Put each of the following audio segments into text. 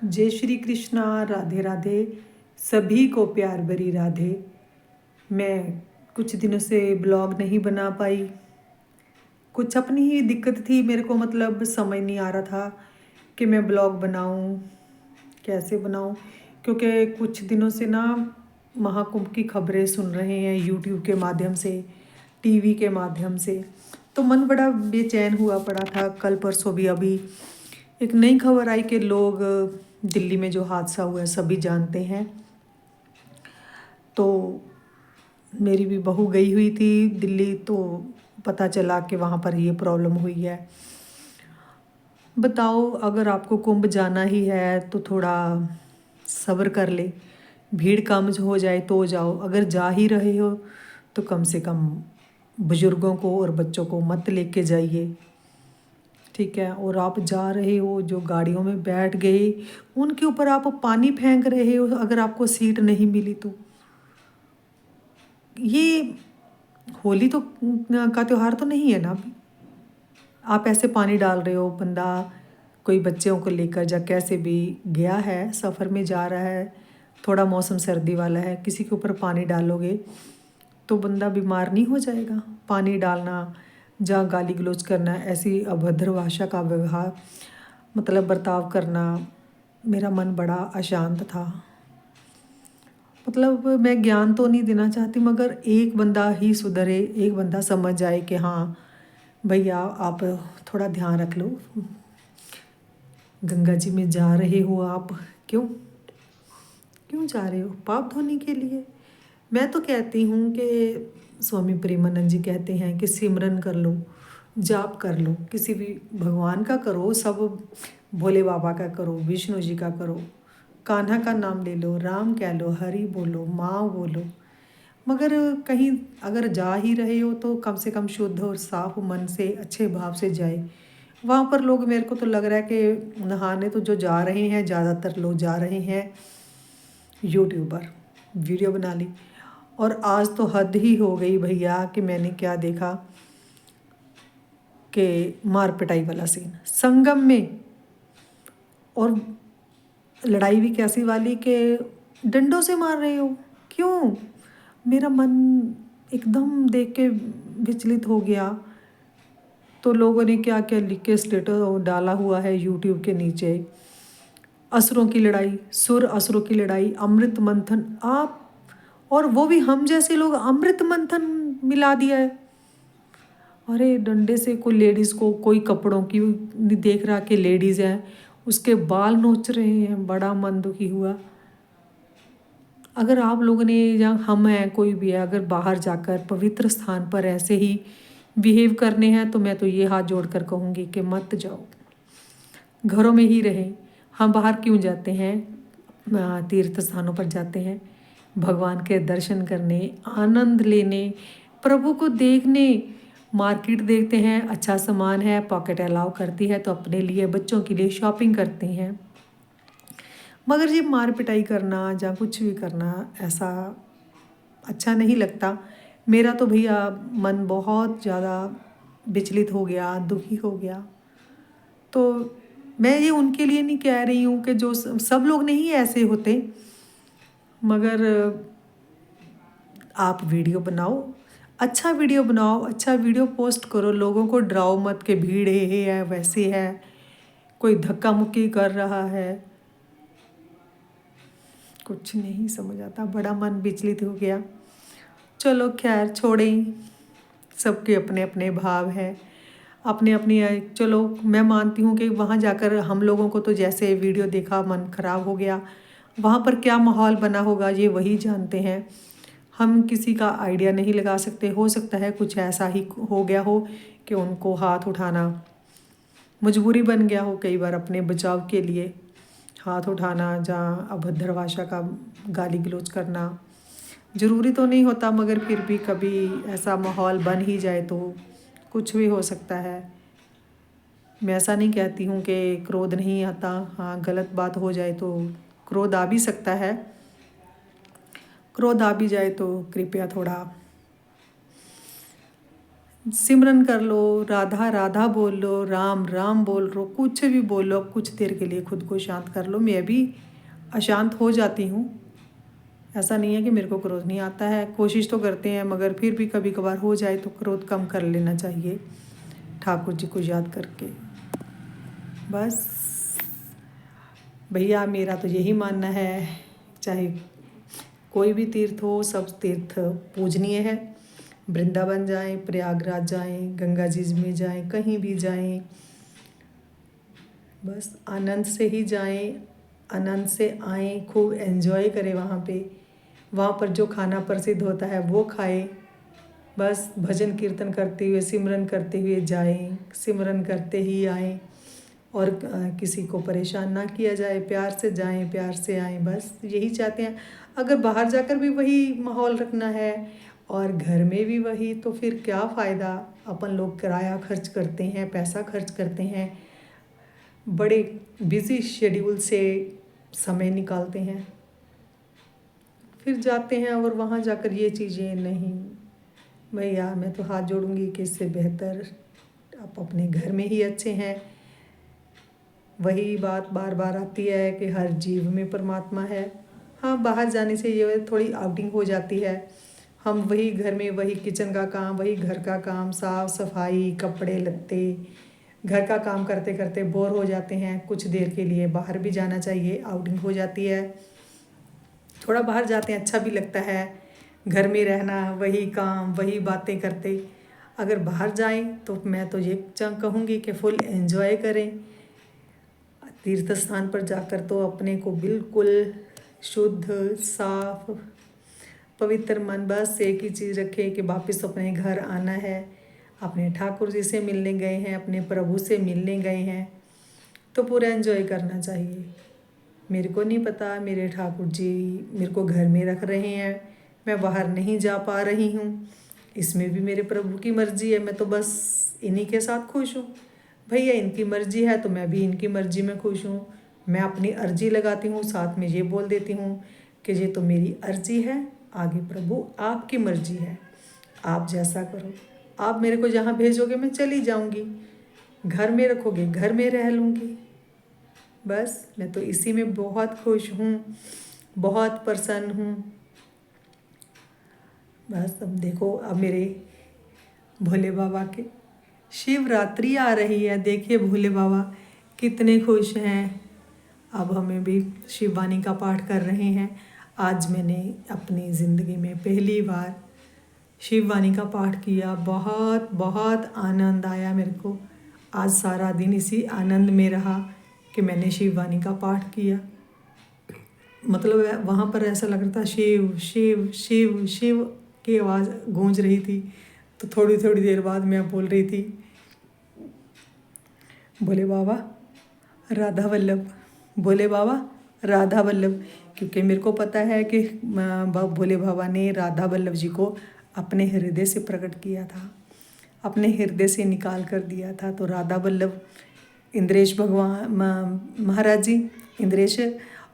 जय श्री कृष्णा। राधे राधे। सभी को प्यार भरी राधे। मैं कुछ दिनों से ब्लॉग नहीं बना पाई। कुछ अपनी ही दिक्कत थी, मेरे को मतलब समझ नहीं आ रहा था कि मैं ब्लॉग बनाऊं, कैसे बनाऊं। क्योंकि कुछ दिनों से ना महाकुंभ की खबरें सुन रहे हैं यूट्यूब के माध्यम से, टीवी के माध्यम से, तो मन बड़ा बेचैन हुआ पड़ा था। कल परसों भी अभी एक नई खबर आई कि लोग, दिल्ली में जो हादसा हुआ है सभी जानते हैं। तो मेरी भी बहू गई हुई थी दिल्ली, तो पता चला कि वहाँ पर ये प्रॉब्लम हुई है। बताओ, अगर आपको कुंभ जाना ही है तो थोड़ा सब्र कर ले। भीड़ कम हो जाए तो जाओ, अगर जा ही रहे हो तो कम से कम बुज़ुर्गों को और बच्चों को मत लेके जाइए, ठीक है। और आप जा रहे हो, जो गाड़ियों में बैठ गए उनके ऊपर आप पानी फेंक रहे हो अगर आपको सीट नहीं मिली तो। ये होली तो का त्यौहार तो नहीं है ना अभी। आप ऐसे पानी डाल रहे हो, बंदा कोई बच्चों को लेकर जा कैसे भी गया है, सफ़र में जा रहा है, थोड़ा मौसम सर्दी वाला है, किसी के ऊपर पानी डालोगे तो बंदा बीमार नहीं हो जाएगा। पानी डालना, जहाँ गाली गलौज करना, ऐसी अभद्र भाषा का व्यवहार मतलब बर्ताव करना, मेरा मन बड़ा अशांत था। मतलब मैं ज्ञान तो नहीं देना चाहती, मगर एक बंदा ही सुधरे, एक बंदा समझ जाए कि हाँ भैया आप थोड़ा ध्यान रख लो। गंगा जी में जा रहे हो आप, क्यों क्यों जा रहे हो? पाप धोने के लिए। मैं तो कहती हूँ कि स्वामी प्रेमानंद जी कहते हैं कि सिमरन कर लो, जाप कर लो, किसी भी भगवान का करो, सब भोले बाबा का करो, विष्णु जी का करो, कान्हा का नाम ले लो, राम कह लो, हरि बोलो, माँ बोलो। मगर कहीं अगर जा ही रहे हो तो कम से कम शुद्ध और साफ मन से, अच्छे भाव से जाए। वहाँ पर लोग, मेरे को तो लग रहा है कि नहाने तो जो जा रहे हैं, ज़्यादातर लोग जा रहे हैं यूट्यूबर, वीडियो बना ली। और आज तो हद ही हो गई भैया कि मैंने क्या देखा कि मार पिटाई वाला सीन संगम में, और लड़ाई भी कैसी वाली कि डंडों से मार रहे हो, क्यों? मेरा मन एकदम देख के विचलित हो गया। तो लोगों ने क्या क्या लिख के स्टेटस डाला हुआ है यूट्यूब के नीचे, असुरों की लड़ाई, सुर असुरों की लड़ाई, अमृत मंथन। आप और वो भी हम जैसे लोग अमृत मंथन मिला दिया है। अरे डंडे से कोई लेडीज़ को, कोई कपड़ों की नहीं देख रहा कि लेडीज़ है, उसके बाल नोच रहे हैं। बड़ा मन दुखी हुआ। अगर आप लोगों ने, या हम हैं, कोई भी है, अगर बाहर जाकर पवित्र स्थान पर ऐसे ही बिहेव करने हैं तो मैं तो ये हाथ जोड़कर कहूँगी कि मत जाओ, घरों में ही रहें। हम बाहर क्यों जाते हैं? तीर्थ स्थानों पर जाते हैं भगवान के दर्शन करने, आनंद लेने, प्रभु को देखने। मार्केट देखते हैं, अच्छा सामान है, पॉकेट अलाउ करती है तो अपने लिए, बच्चों के लिए शॉपिंग करते हैं। मगर ये मार पिटाई करना या कुछ भी करना, ऐसा अच्छा नहीं लगता। मेरा तो भैया मन बहुत ज़्यादा विचलित हो गया, दुखी हो गया। तो मैं ये उनके लिए नहीं कह रही हूँ कि जो सब लोग नहीं ऐसे होते, मगर आप वीडियो बनाओ, अच्छा वीडियो बनाओ, अच्छा वीडियो पोस्ट करो, लोगों को डराओ मत कि भीड़ है वैसे है, कोई धक्का मुक्की कर रहा है। कुछ नहीं समझ आता, बड़ा मन विचलित हो गया। चलो खैर छोड़ें, सबके अपने अपने भाव हैं, अपने अपनी। चलो मैं मानती हूँ कि वहाँ जाकर हम लोगों को तो जैसे वीडियो देखा मन ख़राब हो गया। वहाँ पर क्या माहौल बना होगा ये वही जानते हैं, हम किसी का आइडिया नहीं लगा सकते। हो सकता है कुछ ऐसा ही हो गया हो कि उनको हाथ उठाना मजबूरी बन गया हो, कई बार अपने बचाव के लिए हाथ उठाना, जहाँ अभद्र भाषा का गाली गलौज करना ज़रूरी तो नहीं होता, मगर फिर भी कभी ऐसा माहौल बन ही जाए तो कुछ भी हो सकता है। मैं ऐसा नहीं कहती हूँ कि क्रोध नहीं आता, हाँ गलत बात हो जाए तो क्रोध आ भी सकता है। क्रोध आ भी जाए तो कृपया थोड़ा सिमरन कर लो, राधा राधा बोल लो, राम राम बोल लो, कुछ भी बोल लो, कुछ देर के लिए खुद को शांत कर लो। मैं भी अशांत हो जाती हूँ, ऐसा नहीं है कि मेरे को क्रोध नहीं आता है, कोशिश तो करते हैं, मगर फिर भी कभी कभार हो जाए तो क्रोध कम कर लेना चाहिए ठाकुर जी को याद करके। बस भैया मेरा तो यही मानना है, चाहे कोई भी तीर्थ हो, सब तीर्थ पूजनीय है। वृंदावन जाएं, प्रयागराज जाएं, गंगा जी में जाएं, कहीं भी जाएं, बस आनंद से ही जाएं, आनंद से आएं, खूब एंजॉय करें वहाँ पर जो खाना प्रसिद्ध होता है वो खाएं। बस भजन कीर्तन करते हुए, सिमरन करते हुए जाएं, सिमरन करते ही आएं, और किसी को परेशान ना किया जाए, प्यार से जाएं, प्यार से आएं, बस यही चाहते हैं। अगर बाहर जाकर भी वही माहौल रखना है और घर में भी वही, तो फिर क्या फ़ायदा। अपन लोग किराया खर्च करते हैं, पैसा खर्च करते हैं, बड़े बिज़ी शेड्यूल से समय निकालते हैं, फिर जाते हैं और वहाँ जाकर ये चीज़ें नहीं। भैया मैं तो हाथ जोड़ूंगी कि इससे बेहतर आप अपने घर में ही अच्छे हैं। वही बात बार बार आती है कि हर जीव में परमात्मा है। हाँ, बाहर जाने से ये थोड़ी आउटिंग हो जाती है, हम वही घर में वही किचन का काम, वही घर का काम, साफ सफाई, कपड़े लत्ते, घर का काम करते करते बोर हो जाते हैं। कुछ देर के लिए बाहर भी जाना चाहिए, आउटिंग हो जाती है, थोड़ा बाहर जाते हैं, अच्छा भी लगता है। घर में रहना, वही काम, वही बातें करते, अगर बाहर जाएं तो मैं तो ये कहूँगी कि फुल एंजॉय करें। तीर्थ स्थान पर जाकर तो अपने को बिल्कुल शुद्ध, साफ, पवित्र मन, बस एक ही चीज़ रखे कि वापस अपने घर आना है। अपने ठाकुर जी से मिलने गए हैं, अपने प्रभु से मिलने गए हैं, तो पूरा एंजॉय करना चाहिए। मेरे को नहीं पता, मेरे ठाकुर जी मेरे को घर में रख रहे हैं, मैं बाहर नहीं जा पा रही हूँ, इसमें भी मेरे प्रभु की मर्ज़ी है। मैं तो बस इन्हीं के साथ खुश हूँ। भैया इनकी मर्ज़ी है तो मैं भी इनकी मर्ज़ी में खुश हूँ। मैं अपनी अर्जी लगाती हूँ, साथ में ये बोल देती हूँ कि ये तो मेरी अर्जी है, आगे प्रभु आपकी मर्ज़ी है, आप जैसा करो। आप मेरे को जहाँ भेजोगे मैं चली जाऊँगी, घर में रखोगे घर में रह लूँगी। बस मैं तो इसी में बहुत खुश हूँ, बहुत प्रसन्न हूँ। बस अब देखो, अब मेरे भोले बाबा के शिवरात्रि आ रही है, देखिए भोले बाबा कितने खुश हैं। अब हमें भी शिववाणी का पाठ कर रहे हैं। आज मैंने अपनी ज़िंदगी में पहली बार शिववाणी का पाठ किया, बहुत बहुत आनंद आया मेरे को। आज सारा दिन इसी आनंद में रहा कि मैंने शिववाणी का पाठ किया। मतलब वहाँ पर ऐसा लग रहा था शिव शिव शिव शिव की आवाज़ गूंज रही थी। तो थोड़ी थोड़ी देर बाद मैं बोल रही थी, भोले बाबा राधा वल्लभ, भोले बाबा राधा वल्लभ, क्योंकि मेरे को पता है कि भोले बाबा ने राधा वल्लभ जी को अपने हृदय से प्रकट किया था, अपने हृदय से निकाल कर दिया था। तो राधा वल्लभ इंद्रेश भगवान महाराज जी, इंद्रेश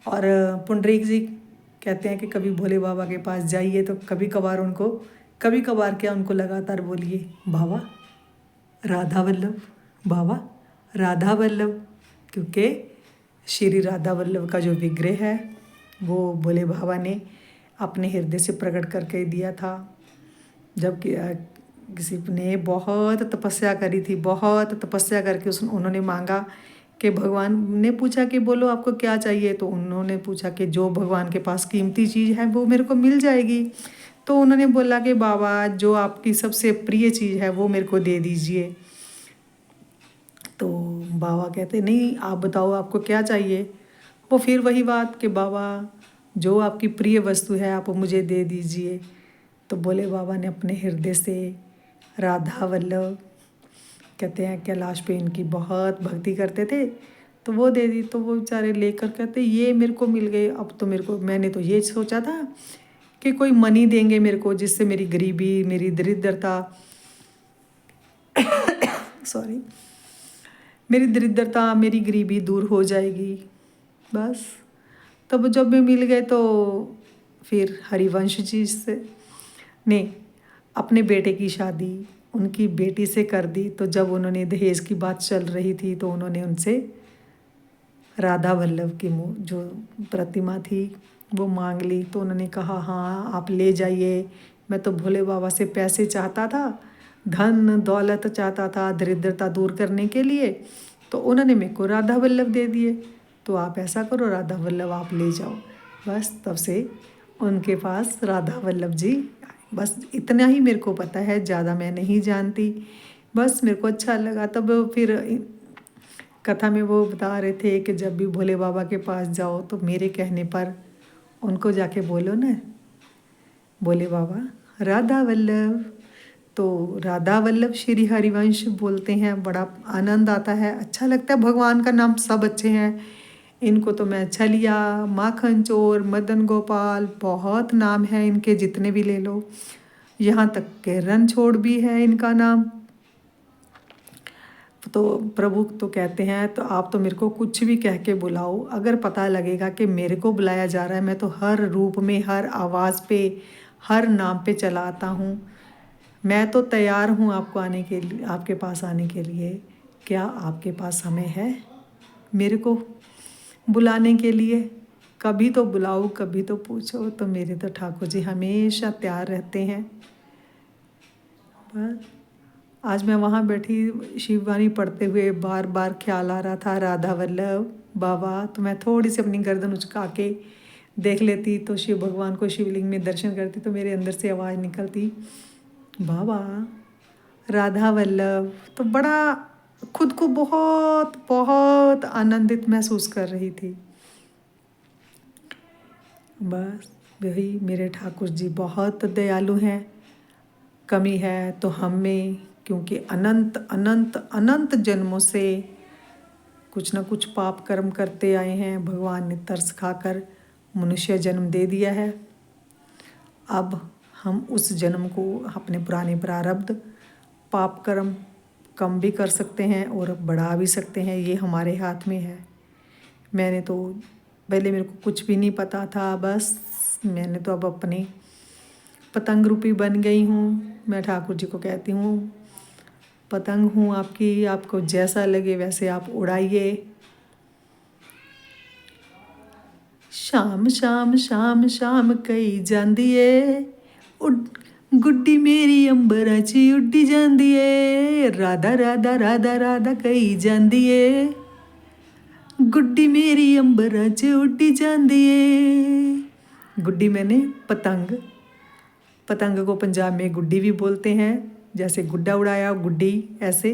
और पुंडरीक जी कहते हैं कि कभी भोले बाबा के पास जाइए तो कभी कभार क्या उनको लगातार बोलिए, बाबा राधा वल्लभ, बाबा राधा वल्लभ, क्योंकि श्री राधा वल्लभ का जो विग्रह है वो भोले बाबा ने अपने हृदय से प्रकट करके दिया था। जब किसी ने बहुत तपस्या करी थी, बहुत तपस्या करके उन्होंने मांगा कि भगवान ने पूछा कि बोलो आपको क्या चाहिए, तो उन्होंने पूछा कि जो भगवान के पास कीमती चीज़ है वो मेरे को मिल जाएगी। तो उन्होंने बोला कि बाबा जो आपकी सबसे प्रिय चीज़ है वो मेरे को दे दीजिए। तो बाबा कहते नहीं, आप बताओ आपको क्या चाहिए। वो फिर वही बात कि बाबा जो आपकी प्रिय वस्तु है आप मुझे दे दीजिए। तो बोले बाबा ने अपने हृदय से राधा वल्लभ, कहते हैं कैलाश पे इनकी बहुत भक्ति करते थे, तो वो दे दी। तो वो बेचारे लेकर कहते ये मेरे को मिल गए। अब तो मैंने तो ये सोचा था कि कोई मनी देंगे मेरे को जिससे मेरी गरीबी, मेरी दरिद्रता सॉरी मेरी दरिद्रता, मेरी गरीबी दूर हो जाएगी। बस तब जब मैं मिल गए तो फिर हरिवंश जी से ने अपने बेटे की शादी उनकी बेटी से कर दी। तो जब उन्होंने दहेज की बात चल रही थी तो उन्होंने उनसे राधा वल्लभ की जो प्रतिमा थी वो मांग ली। तो उन्होंने कहा हाँ आप ले जाइए, मैं तो भोले बाबा से पैसे चाहता था, धन दौलत चाहता था दरिद्रता दूर करने के लिए, तो उन्होंने मेरे को राधा वल्लभ दे दिए। तो आप ऐसा करो राधा वल्लभ आप ले जाओ। बस तब से उनके पास राधा वल्लभ जी आए। बस इतना ही मेरे को पता है, ज़्यादा मैं नहीं जानती। बस मेरे को अच्छा लगा। तब फिर कथा में वो बता रहे थे कि जब भी भोले बाबा के पास जाओ तो मेरे कहने पर उनको जाके बोलो ना भोले बाबा राधा वल्लभ। तो राधा वल्लभ श्री हरिवंश बोलते हैं, बड़ा आनंद आता है, अच्छा लगता है। भगवान का नाम सब अच्छे हैं, इनको तो मैं छलिया, माखन चोर, मदन गोपाल, बहुत नाम है इनके, जितने भी ले लो। यहाँ तक के रणछोड़ भी है इनका नाम। तो प्रभु तो कहते हैं तो आप तो मेरे को कुछ भी कह के बुलाओ, अगर पता लगेगा कि मेरे को बुलाया जा रहा है, मैं तो हर रूप में, हर आवाज़ पे, हर नाम पे चला आता हूँ। मैं तो तैयार हूँ आपको आने के लिए, आपके पास आने के लिए। क्या आपके पास समय है मेरे को बुलाने के लिए? कभी तो बुलाओ, कभी तो पूछो। तो मेरे तो ठाकुर जी हमेशा तैयार रहते हैं। बस आज मैं वहाँ बैठी शिववाणी पढ़ते हुए बार बार ख्याल आ रहा था राधा वल्लभ बाबा। तो मैं थोड़ी सी अपनी गर्दन उचका के देख लेती तो शिव भगवान को शिवलिंग में दर्शन करती, तो मेरे अंदर से आवाज़ निकलती बाबा राधा वल्लभ। तो बड़ा खुद को बहुत बहुत आनंदित महसूस कर रही थी। बस वही मेरे ठाकुर जी बहुत दयालु हैं। कमी है तो हम में, क्योंकि अनंत अनंत अनंत जन्मों से कुछ ना कुछ पाप कर्म करते आए हैं। भगवान ने तरस खाकर मनुष्य जन्म दे दिया है। अब हम उस जन्म को अपने पुराने प्रारब्ध पाप कर्म कम भी कर सकते हैं और बढ़ा भी सकते हैं, ये हमारे हाथ में है। मैंने तो पहले मेरे को कुछ भी नहीं पता था, बस मैंने तो अब अपने पतंग रूपी बन गई हूँ। मैं ठाकुर जी को कहती हूँ पतंग हूँ आपकी, आपको जैसा लगे वैसे आप उड़ाइए। शाम शाम शाम शाम कही जांदी ਏ गुड्डी मेरी अंबरां च उड्डी जांदी ਏ, राधा राधा राधा राधा कही जांदी ਏ, गुड्डी मेरी अंबरां च उड्डी जांदी ਏ। गुड्डी मैंने पतंग, पतंग को पंजाब में गुड्डी भी बोलते हैं, जैसे गुड्डा उड़ाया गुड्डी ऐसे।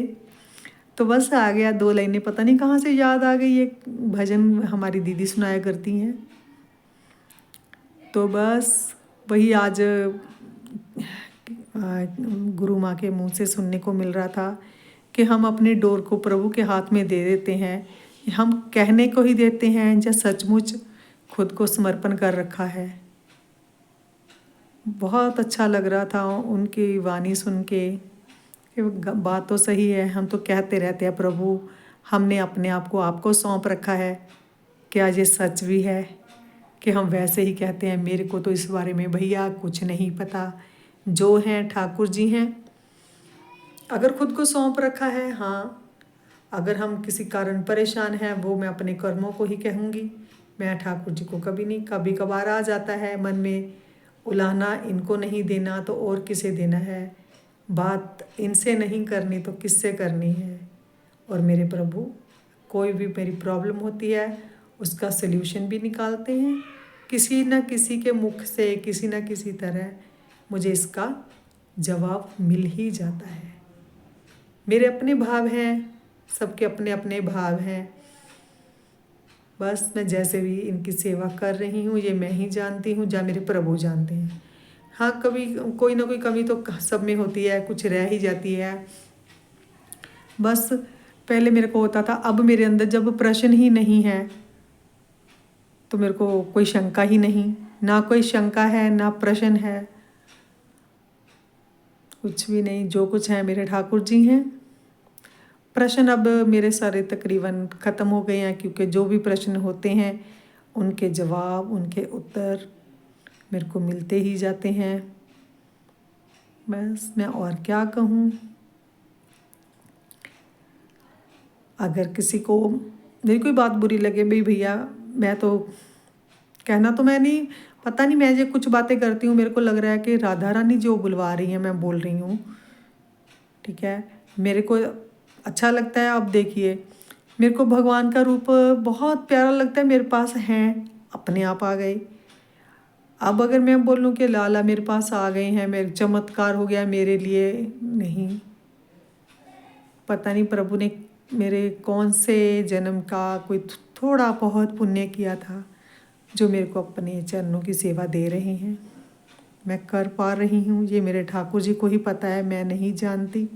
तो बस आ गया, 2 लाइनें पता नहीं कहाँ से याद आ गई। एक भजन हमारी दीदी सुनाया करती हैं। तो बस वही आज गुरु माँ के मुँह से सुनने को मिल रहा था कि हम अपने डोर को प्रभु के हाथ में दे देते हैं। हम कहने को ही देते हैं या सचमुच खुद को समर्पण कर रखा है। बहुत अच्छा लग रहा था उनकी वाणी सुन के कि बात तो सही है। हम तो कहते रहते हैं प्रभु हमने अपने आप को आपको सौंप रखा है, क्या ये सच भी है कि हम वैसे ही कहते हैं मेरे को तो इस बारे में भैया कुछ नहीं पता, जो हैं ठाकुर जी हैं। अगर खुद को सौंप रखा है, हाँ अगर हम किसी कारण परेशान हैं वो मैं अपने कर्मों को ही कहूँगी। मैं ठाकुर जी को कभी नहीं, कभी कभार आ जाता है मन में उलाहना, इनको नहीं देना तो और किसे देना है, बात इनसे नहीं करनी तो किससे करनी है। और मेरे प्रभु कोई भी मेरी प्रॉब्लम होती है उसका सल्यूशन भी निकालते हैं, किसी न किसी के मुख से किसी न किसी तरह मुझे इसका जवाब मिल ही जाता है। मेरे अपने भाव हैं, सबके अपने अपने भाव हैं। बस मैं जैसे भी इनकी सेवा कर रही हूँ ये मैं ही जानती हूँ, या मेरे प्रभु जानते हैं। हाँ कभी कोई ना कोई कमी तो सब में होती है, कुछ रह ही जाती है। बस पहले मेरे को होता था, अब मेरे अंदर जब प्रश्न ही नहीं है तो मेरे को कोई शंका ही नहीं, ना कोई शंका है ना प्रश्न है, कुछ भी नहीं। जो कुछ है मेरे ठाकुर जी हैं। प्रश्न अब मेरे सारे तकरीबन ख़त्म हो गए हैं, क्योंकि जो भी प्रश्न होते हैं उनके जवाब उनके उत्तर मेरे को मिलते ही जाते हैं। बस मैं और क्या कहूँ। अगर किसी को मेरी कोई बात बुरी लगे, भाई भैया, मैं तो कहना तो मैं नहीं, पता नहीं, मैं ये कुछ बातें करती हूँ, मेरे को लग रहा है कि राधा रानी जो बुलवा रही हैं मैं बोल रही हूँ, ठीक है। मेरे को अच्छा लगता है। अब देखिए, मेरे को भगवान का रूप बहुत प्यारा लगता है, मेरे पास हैं, अपने आप आ गए। अब अगर मैं बोलूँ कि लाला मेरे पास आ गए हैं, मेरे चमत्कार हो गया मेरे लिए, नहीं, पता नहीं प्रभु ने मेरे कौन से जन्म का कोई थोड़ा बहुत पुण्य किया था जो मेरे को अपने चरणों की सेवा दे रहे हैं। मैं कर पा रही हूँ, ये मेरे ठाकुर जी को ही पता है, मैं नहीं जानती।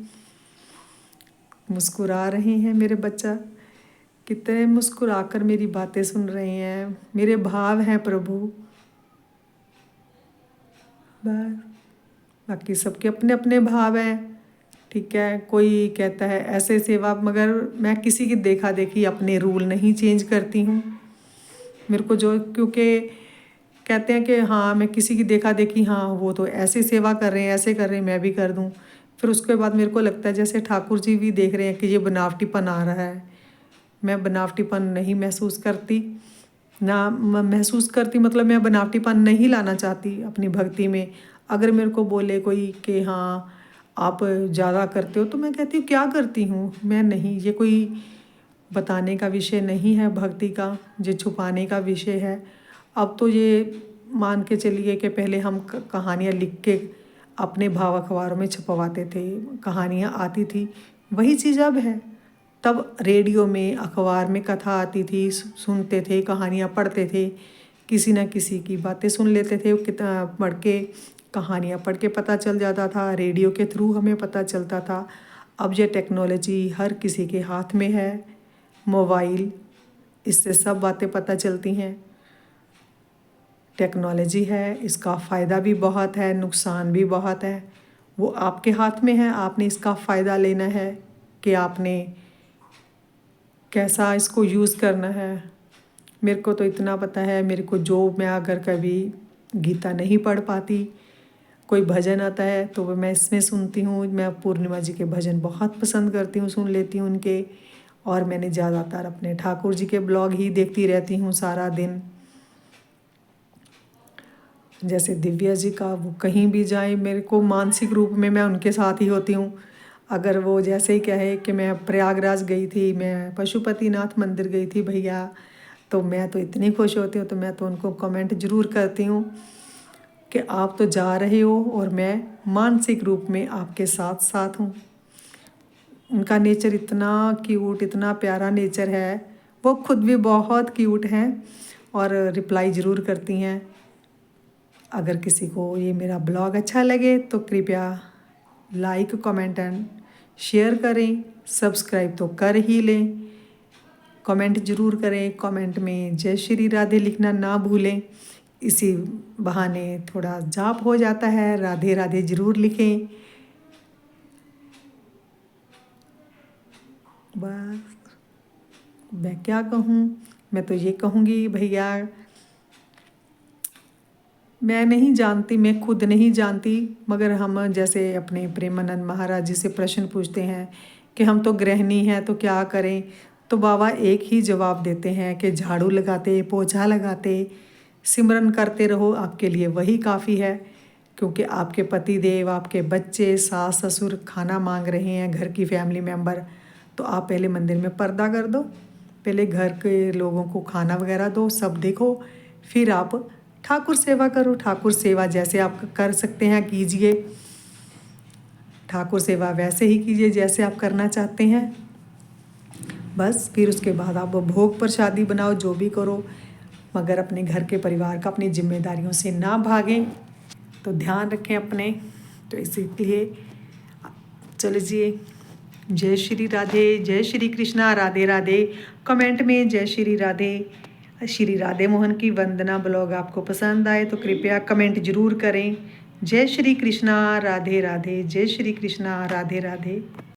मुस्कुरा रहे हैं मेरे बच्चा, कितने मुस्कुराकर मेरी बातें सुन रहे हैं, मेरे भाव हैं प्रभु। बस, बाकी सबके अपने अपने भाव हैं, ठीक है। कोई कहता है ऐसे सेवा, मगर मैं किसी की देखा देखी अपने रूल नहीं चेंज करती हूँ। मेरे को जो, क्योंकि कहते हैं कि हाँ मैं किसी की देखा देखी, हाँ वो तो ऐसे सेवा कर रहे हैं, ऐसे कर रहे हैं, मैं भी कर दूँ। फिर उसके बाद मेरे को लगता है जैसे ठाकुर जी भी देख रहे हैं कि ये बनावटीपन आ रहा है। मैं बनावटीपन नहीं महसूस करती, ना महसूस करती, मतलब मैं बनावटीपन नहीं लाना चाहती अपनी भक्ति में। अगर मेरे को बोले कोई कि हाँ आप ज़्यादा करते हो, तो मैं कहती हूँ क्या करती हूँ मैं, नहीं, ये कोई बताने का विषय नहीं है भक्ति का, ये छुपाने का विषय है। अब तो ये मान के चलिए कि पहले हम कहानियाँ लिख के अपने भाव अखबारों में छपवाते थे, कहानियाँ आती थी, वही चीज़ अब है। तब रेडियो में, अखबार में कथा आती थी, सुनते थे, कहानियाँ पढ़ते थे, किसी न किसी की बातें सुन लेते थे, पढ़ के, कहानियाँ पढ़ के पता चल जाता था, रेडियो के थ्रू हमें पता चलता था। अब ये टेक्नोलॉजी हर किसी के हाथ में है, मोबाइल, इससे सब बातें पता चलती हैं। टेक्नोलॉजी है, इसका फ़ायदा भी बहुत है, नुकसान भी बहुत है, वो आपके हाथ में है। आपने इसका फ़ायदा लेना है कि आपने कैसा इसको यूज़ करना है। मेरे को तो इतना पता है, मेरे को जो, मैं अगर कभी गीता नहीं पढ़ पाती, कोई भजन आता है तो वो मैं इसमें सुनती हूँ। मैं पूर्णिमा जी के भजन बहुत पसंद करती हूँ, सुन लेती हूँ उनके। और मैंने ज़्यादातर अपने ठाकुर जी के ब्लॉग ही देखती रहती हूँ सारा दिन। जैसे दिव्या जी का, वो कहीं भी जाए, मेरे को मानसिक रूप में मैं उनके साथ ही होती हूँ। अगर वो जैसे ही कहे कि मैं प्रयागराज गई थी, मैं पशुपतिनाथ मंदिर गई थी भैया, तो मैं तो इतनी खुश होती हूँ, तो मैं तो उनको कमेंट ज़रूर करती हूँ कि आप तो जा रहे हो और मैं मानसिक रूप में आपके साथ साथ हूँ। उनका नेचर इतना क्यूट, इतना प्यारा नेचर है, वो खुद भी बहुत क्यूट हैं और रिप्लाई ज़रूर करती हैं। अगर किसी को ये मेरा ब्लॉग अच्छा लगे तो कृपया लाइक, कमेंट एंड शेयर करें। सब्सक्राइब तो कर ही लें, कमेंट ज़रूर करें। कमेंट में जय श्री राधे लिखना ना भूलें, इसी बहाने थोड़ा जाप हो जाता है। राधे राधे ज़रूर लिखें। बस, मैं क्या कहूँ, मैं तो ये कहूँगी भैया, मैं नहीं जानती, मैं खुद नहीं जानती, मगर हम जैसे अपने प्रेमानंद महाराज जी से प्रश्न पूछते हैं कि हम तो गृहिणी हैं तो क्या करें, तो बाबा एक ही जवाब देते हैं कि झाड़ू लगाते, पोछा लगाते, सिमरन करते रहो, आपके लिए वही काफ़ी है। क्योंकि आपके पति देव, आपके बच्चे, सास ससुर खाना मांग रहे हैं, घर की फैमिली मेम्बर, तो आप पहले मंदिर में पर्दा कर दो, पहले घर के लोगों को खाना वगैरह दो, सब देखो, फिर आप ठाकुर सेवा करो। ठाकुर सेवा जैसे आप कर सकते हैं कीजिए, ठाकुर सेवा वैसे ही कीजिए जैसे आप करना चाहते हैं। बस फिर उसके बाद आप भोग प्रसादी बनाओ, जो भी करो, मगर अपने घर के परिवार का, अपनी जिम्मेदारियों से ना भागें, तो ध्यान रखें अपने। तो इसीलिए चलिए, जय श्री राधे, जय श्री कृष्णा, राधे राधे। कमेंट में जय श्री राधे, श्री राधे मोहन की वंदना ब्लॉग आपको पसंद आए तो कृपया कमेंट ज़रूर करें। जय श्री कृष्णा, राधे राधे, जय श्री कृष्णा, राधे राधे।